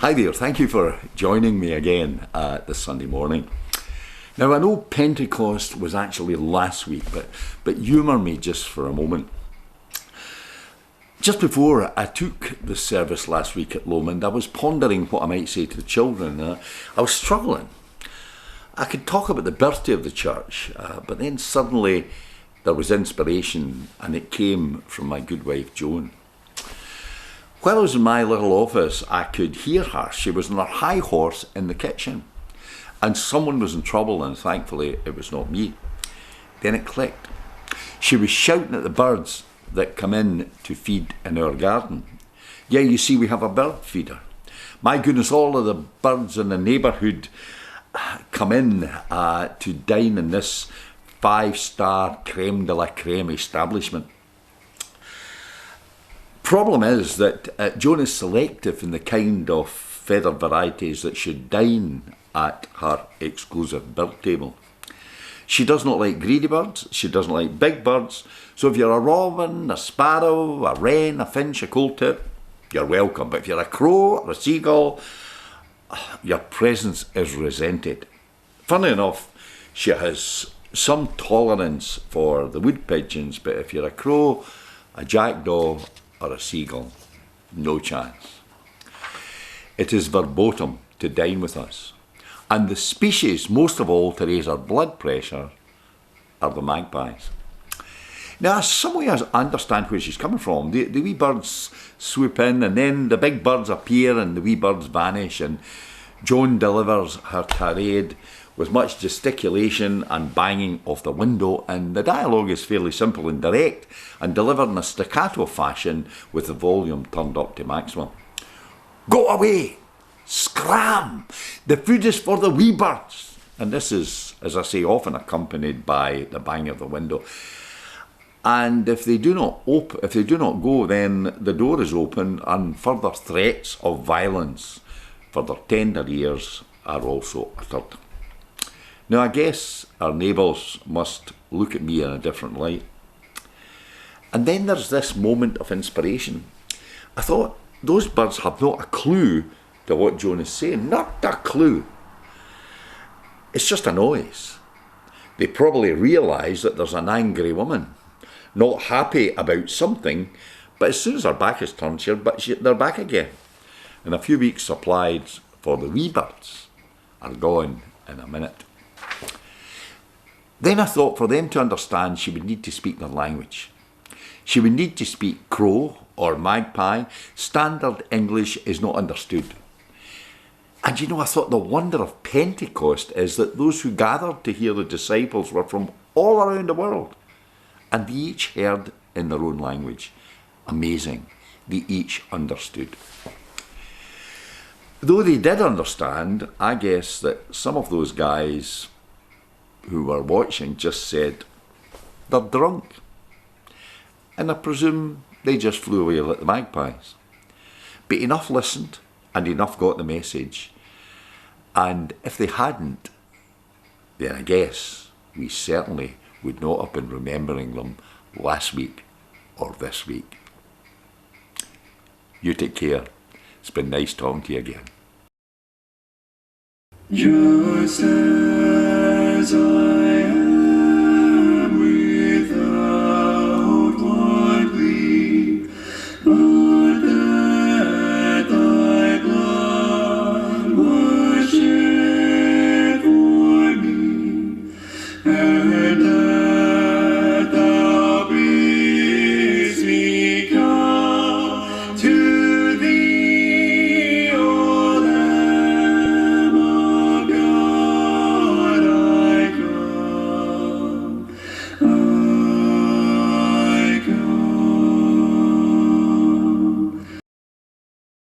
Hi there, thank you for joining me again this Sunday morning. Now I know Pentecost was actually last week, but humour me just for a moment. Just before I took the service last week at Lomond, I was pondering what I might say to the children. I was struggling. I could talk about the birthday of the church, but then suddenly there was inspiration, and it came from my good wife Joan. While I was in my little office, I could hear her. She was on her high horse in the kitchen, and someone was in trouble, and thankfully it was not me. Then it clicked. She was shouting at the birds that come in to feed in our garden. Yeah, you see, we have a bird feeder. My goodness, all of the birds in the neighbourhood come in to dine in this 5-star creme de la creme establishment. Problem is that Joan is selective in the kind of feathered varieties that should dine at her exclusive bird table. She does not like greedy birds, she doesn't like big birds, so if you're a robin, a sparrow, a wren, a finch, a coal-tip, you're welcome. But if you're a crow or a seagull, your presence is resented. Funnily enough, she has some tolerance for the wood pigeons, but if you're a crow, a jackdaw, or a seagull, no chance. It is verboten to dine with us. And the species, most of all, to raise our blood pressure, are the magpies. Now, some way I understand where she's coming from. The wee birds swoop in, and then the big birds appear, and the wee birds vanish, and Joan delivers her tirade with much gesticulation and banging of the window, and the dialogue is fairly simple and direct, and delivered in a staccato fashion with the volume turned up to maximum. Go away! Scram! The food is for the wee birds! And this is, as I say, often accompanied by the bang of the window. And if they do not go, then the door is open, and further threats of violence for their tender ears are also uttered. Now, I guess our neighbours must look at me in a different light. And then there's this moment of inspiration. I thought, those birds have not a clue to what Joan is saying. Not a clue. It's just a noise. They probably realise that there's an angry woman, not happy about something, but as soon as her back is turned, they're back again. And a few weeks' supplies for the wee birds are gone in a minute. Then I thought, for them to understand, she would need to speak their language. She would need to speak crow or magpie. Standard English is not understood. And you know, I thought the wonder of Pentecost is that those who gathered to hear the disciples were from all around the world. And they each heard in their own language. Amazing. They each understood. Though they did understand, I guess that some of those guys who were watching just said, they're drunk. And I presume they just flew away like the magpies. But enough listened and enough got the message. And if they hadn't, then I guess we certainly would not have been remembering them last week or this week. You take care. It's been nice talking to you again. Joseph.